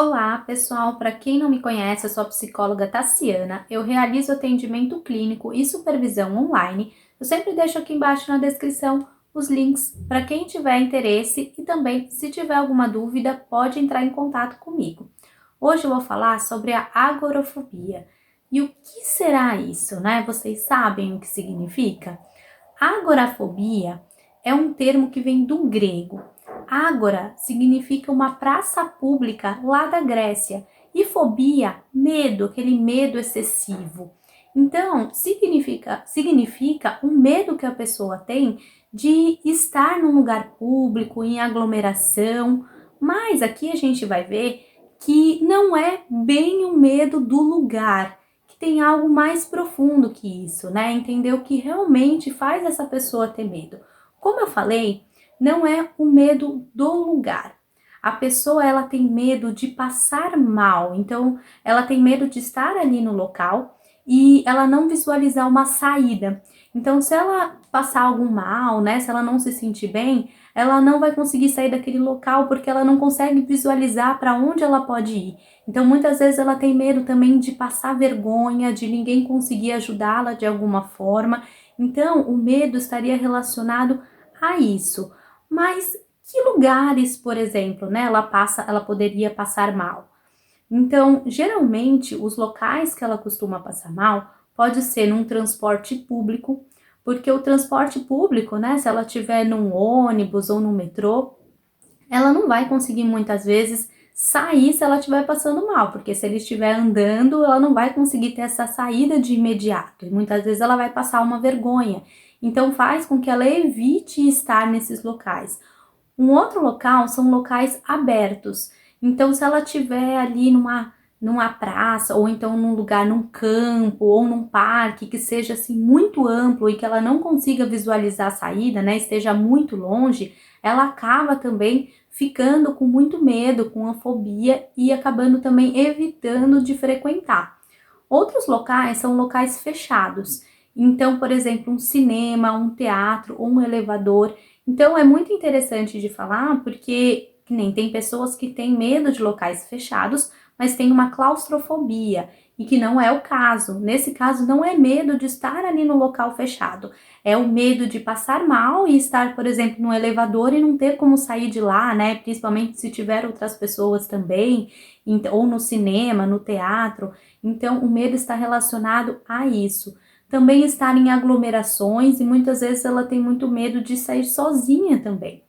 Olá, pessoal. Para quem não me conhece, eu sou a psicóloga Tassiana. Eu realizo atendimento clínico e supervisão online. Eu sempre deixo aqui embaixo na descrição os links para quem tiver interesse e também, se tiver alguma dúvida, pode entrar em contato comigo. Hoje eu vou falar sobre a agorafobia. E o que será isso, né? Vocês sabem o que significa? Agorafobia é um termo que vem do grego. Ágora significa uma praça pública lá da Grécia e fobia, medo, aquele medo excessivo. Então, significa um medo que a pessoa tem de estar num lugar público, em aglomeração, mas aqui a gente vai ver que não é bem o medo do lugar, que tem algo mais profundo que isso, né? Entender o que realmente faz essa pessoa ter medo. Como eu falei, não é o medo do lugar. A pessoa ela tem medo de passar mal, então ela tem medo de estar ali no local e ela não visualizar uma saída. Então, se ela passar algum mal, né, se ela não se sentir bem, ela não vai conseguir sair daquele local porque ela não consegue visualizar para onde ela pode ir. Então, muitas vezes ela tem medo também de passar vergonha, de ninguém conseguir ajudá-la de alguma forma. Então, o medo estaria relacionado a isso. Mas que lugares, por exemplo, né, ela poderia passar mal? Então, geralmente, os locais que ela costuma passar mal pode ser num transporte público, porque o transporte público, né, se ela estiver num ônibus ou no metrô, ela não vai conseguir muitas vezes sair se ela estiver passando mal, porque se ele estiver andando, ela não vai conseguir ter essa saída de imediato, e muitas vezes ela vai passar uma vergonha. Então faz com que ela evite estar nesses locais. Um outro local são locais abertos. Então, se ela estiver ali numa praça, ou então num lugar, num campo, ou num parque que seja assim muito amplo e que ela não consiga visualizar a saída, né? Esteja muito longe, ela acaba também ficando com muito medo, com a fobia e acabando também evitando de frequentar. Outros locais são locais fechados. Então, por exemplo, um cinema, um teatro ou um elevador. Então, é muito interessante de falar porque que nem tem pessoas que têm medo de locais fechados, mas tem uma claustrofobia e que não é o caso. Nesse caso, não é medo de estar ali no local fechado, é o medo de passar mal e estar, por exemplo, no elevador e não ter como sair de lá, né? Principalmente se tiver outras pessoas também, ou no cinema, no teatro. Então, o medo está relacionado a isso. Também estar em aglomerações e muitas vezes ela tem muito medo de sair sozinha também.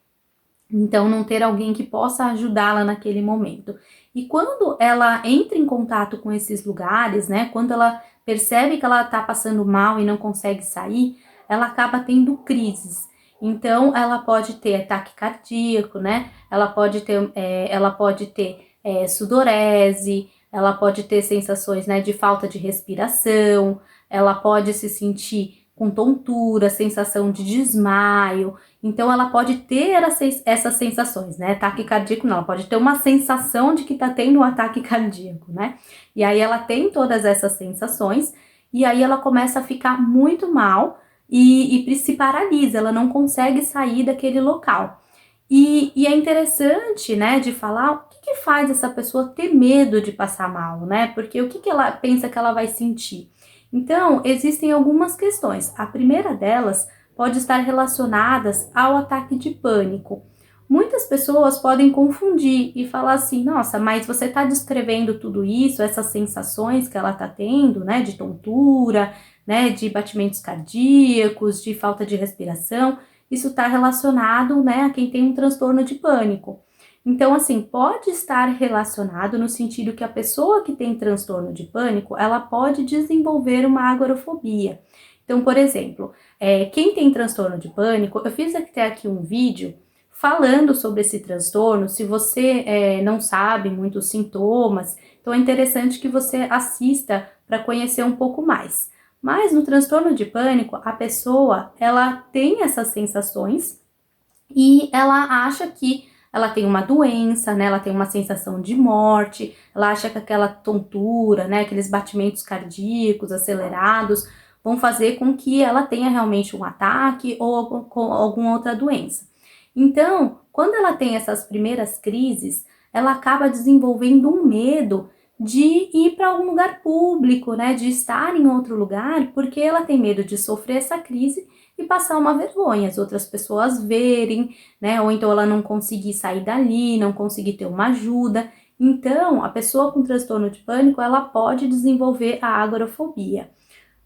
Então, não ter alguém que possa ajudá-la naquele momento. E quando ela entra em contato com esses lugares, né? Quando ela percebe que ela está passando mal e não consegue sair, ela acaba tendo crises. Então, ela pode ter ataque cardíaco, né? Ela pode ter sudorese, ela pode ter sensações, né, de falta de respiração, ela pode se sentir com tontura, sensação de desmaio. Então, ela pode ter essas sensações, né? Ataque cardíaco não, ela pode ter uma sensação de que tá tendo um ataque cardíaco, né? E aí ela tem todas essas sensações, e aí ela começa a ficar muito mal e se paralisa, ela não consegue sair daquele local. E é interessante, né, de falar o que faz essa pessoa ter medo de passar mal, né? Porque o que ela pensa que ela vai sentir? Então, existem algumas questões. A primeira delas pode estar relacionadas ao ataque de pânico. Muitas pessoas podem confundir e falar assim: nossa, mas você está descrevendo tudo isso, essas sensações que ela está tendo, né, de tontura, né, de batimentos cardíacos, de falta de respiração, isso está relacionado, né, a quem tem um transtorno de pânico. Então, assim, pode estar relacionado no sentido que a pessoa que tem transtorno de pânico, ela pode desenvolver uma agorafobia. Então, por exemplo, quem tem transtorno de pânico, eu fiz até aqui um vídeo falando sobre esse transtorno. Se você não sabe muitos sintomas, então é interessante que você assista para conhecer um pouco mais. Mas no transtorno de pânico, a pessoa, ela tem essas sensações e ela acha que ela tem uma doença, né? Ela tem uma sensação de morte, ela acha que aquela tontura, né? Aqueles batimentos cardíacos acelerados vão fazer com que ela tenha realmente um ataque ou alguma outra doença. Então, quando ela tem essas primeiras crises, ela acaba desenvolvendo um medo de ir para algum lugar público, né, de estar em outro lugar, porque ela tem medo de sofrer essa crise e passar uma vergonha, as outras pessoas verem, né, ou então ela não conseguir sair dali, não conseguir ter uma ajuda. Então, a pessoa com transtorno de pânico, ela pode desenvolver a agorafobia.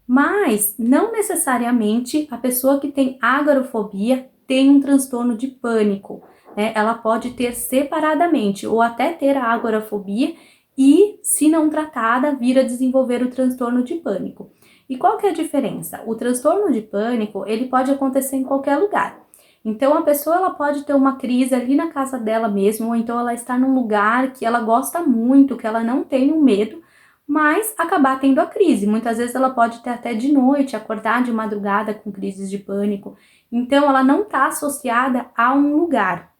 Mas não necessariamente a pessoa que tem agorafobia tem um transtorno de pânico, né? Ela pode ter separadamente ou até ter a agorafobia e, se não tratada, vir a desenvolver o transtorno de pânico. E qual que é a diferença? O transtorno de pânico, ele pode acontecer em qualquer lugar. Então, a pessoa ela pode ter uma crise ali na casa dela mesmo, ou então ela está num lugar que ela gosta muito, que ela não tem um medo, mas acabar tendo a crise. Muitas vezes ela pode ter até de noite, acordar de madrugada com crises de pânico. Então, ela não está associada a um lugar.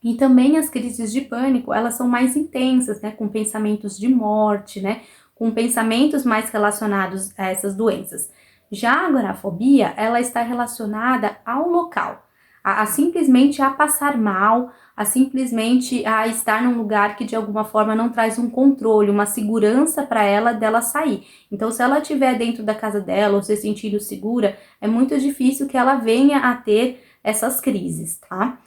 E também as crises de pânico, elas são mais intensas, né, com pensamentos de morte, né, com pensamentos mais relacionados a essas doenças. Já a agorafobia, ela está relacionada ao local, a simplesmente a passar mal, a simplesmente a estar num lugar que de alguma forma não traz um controle, uma segurança para ela dela sair. Então, se ela estiver dentro da casa dela ou se sentindo segura, é muito difícil que ela venha a ter essas crises, tá?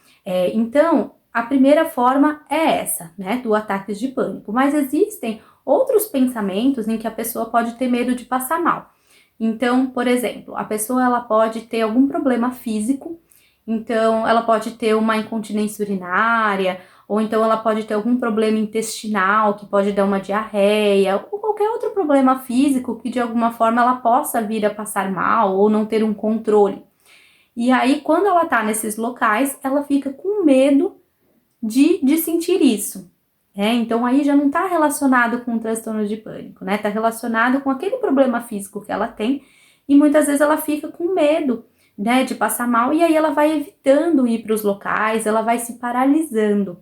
Então, a primeira forma é essa, né, do ataque de pânico. Mas existem outros pensamentos em que a pessoa pode ter medo de passar mal. Então, por exemplo, a pessoa ela pode ter algum problema físico, então ela pode ter uma incontinência urinária, ou então ela pode ter algum problema intestinal, que pode dar uma diarreia, ou qualquer outro problema físico que de alguma forma ela possa vir a passar mal ou não ter um controle. E aí, quando ela tá nesses locais, ela fica com medo de sentir isso. Então aí já não está relacionado com o transtorno de pânico, né? Está relacionado com aquele problema físico que ela tem e muitas vezes ela fica com medo, né, de passar mal e aí ela vai evitando ir para os locais, ela vai se paralisando.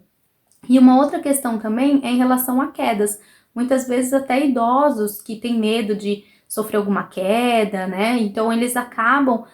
E uma outra questão também é em relação a quedas. Muitas vezes até idosos que têm medo de sofrer alguma queda, né? Então eles acabam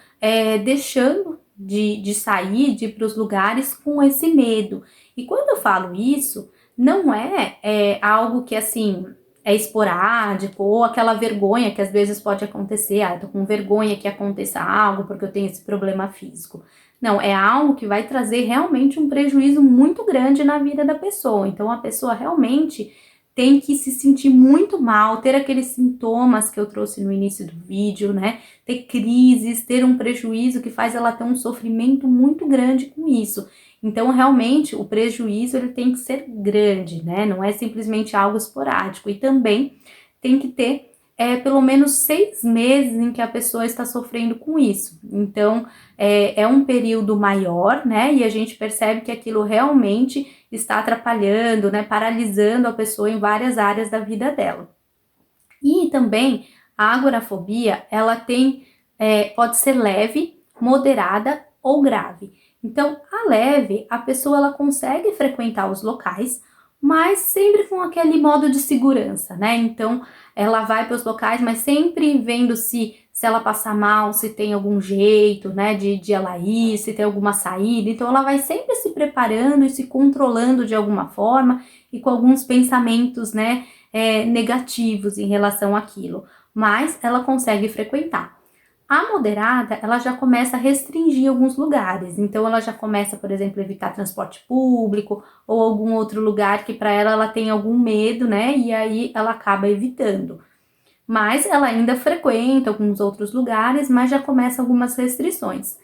deixando de sair, de ir para os lugares com esse medo. E quando eu falo isso, não é algo que assim é esporádico ou aquela vergonha que às vezes pode acontecer, eu tô com vergonha que aconteça algo porque eu tenho esse problema físico. Não, é algo que vai trazer realmente um prejuízo muito grande na vida da pessoa. Então, a pessoa realmente tem que se sentir muito mal, ter aqueles sintomas que eu trouxe no início do vídeo, né? Ter crises, ter um prejuízo que faz ela ter um sofrimento muito grande com isso. Então, realmente, o prejuízo ele tem que ser grande, né? Não é simplesmente algo esporádico. E também tem que ter pelo menos 6 meses em que a pessoa está sofrendo com isso. Então, é um período maior, né? E a gente percebe que aquilo realmente está atrapalhando, né? Paralisando a pessoa em várias áreas da vida dela. E também a agorafobia, ela pode ser leve, moderada ou grave. Então, a leve, a pessoa ela consegue frequentar os locais, mas sempre com aquele modo de segurança, né? Então, ela vai para os locais, mas sempre vendo se ela passar mal, se tem algum jeito, né, de ela ir, se tem alguma saída. Então, ela vai sempre se preparando e se controlando de alguma forma e com alguns pensamentos, né, negativos em relação àquilo. Mas ela consegue frequentar. A moderada, ela já começa a restringir alguns lugares, então ela já começa, por exemplo, a evitar transporte público ou algum outro lugar que para ela tem algum medo, né? E aí ela acaba evitando. Mas ela ainda frequenta alguns outros lugares, mas já começa algumas restrições.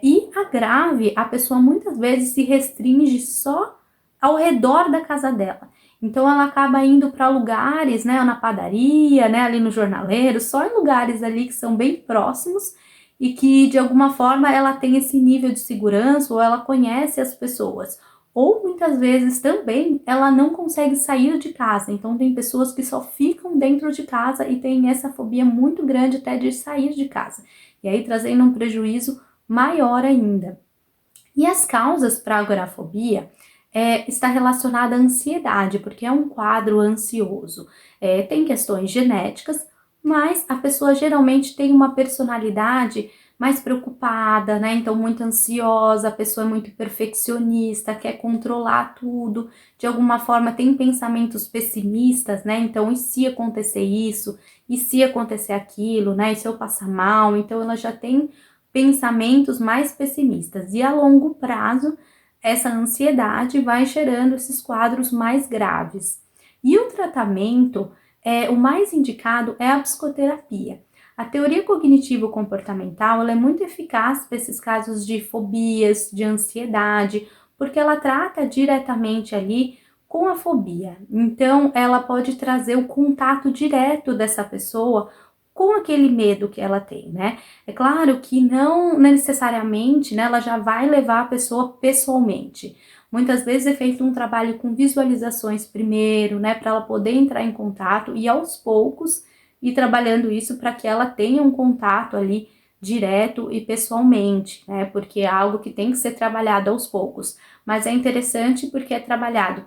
E a grave, a pessoa muitas vezes se restringe só ao redor da casa dela. Então ela acaba indo para lugares, né, na padaria, né, ali no jornaleiro, só em lugares ali que são bem próximos e que de alguma forma ela tem esse nível de segurança ou ela conhece as pessoas. Ou muitas vezes também ela não consegue sair de casa. Então tem pessoas que só ficam dentro de casa e tem essa fobia muito grande até de sair de casa. E aí trazendo um prejuízo maior ainda. E as causas para a agorafobia está relacionada à ansiedade, porque é um quadro ansioso. Tem questões genéticas, mas a pessoa geralmente tem uma personalidade mais preocupada, né? Então, muito ansiosa, a pessoa é muito perfeccionista, quer controlar tudo, de alguma forma tem pensamentos pessimistas, né? Então, e se acontecer isso? E se acontecer aquilo, né? E se eu passar mal? Então, ela já tem pensamentos mais pessimistas. E a longo prazo, essa ansiedade vai gerando esses quadros mais graves. E o tratamento, o mais indicado é a psicoterapia. A teoria cognitivo-comportamental ela é muito eficaz para esses casos de fobias, de ansiedade, porque ela trata diretamente ali com a fobia. Então, ela pode trazer o contato direto dessa pessoa com aquele medo que ela tem, né? É claro que não necessariamente, né, ela já vai levar a pessoa pessoalmente. Muitas vezes é feito um trabalho com visualizações primeiro, né, para ela poder entrar em contato e aos poucos ir trabalhando isso para que ela tenha um contato ali direto e pessoalmente, né? Porque é algo que tem que ser trabalhado aos poucos. Mas é interessante porque é trabalhado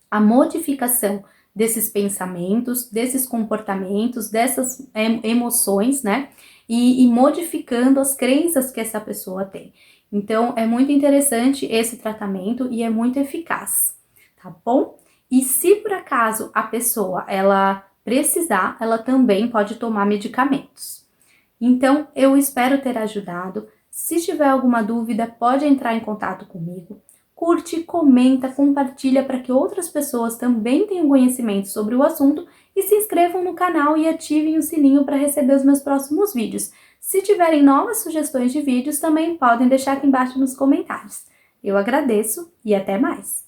a modificação desses pensamentos, desses comportamentos, dessas emoções, né? E modificando as crenças que essa pessoa tem. Então, é muito interessante esse tratamento e é muito eficaz, tá bom? E se por acaso a pessoa, ela precisar, ela também pode tomar medicamentos. Então, eu espero ter ajudado. Se tiver alguma dúvida, pode entrar em contato comigo. Curte, comenta, compartilha para que outras pessoas também tenham conhecimento sobre o assunto e se inscrevam no canal e ativem o sininho para receber os meus próximos vídeos. Se tiverem novas sugestões de vídeos, também podem deixar aqui embaixo nos comentários. Eu agradeço e até mais!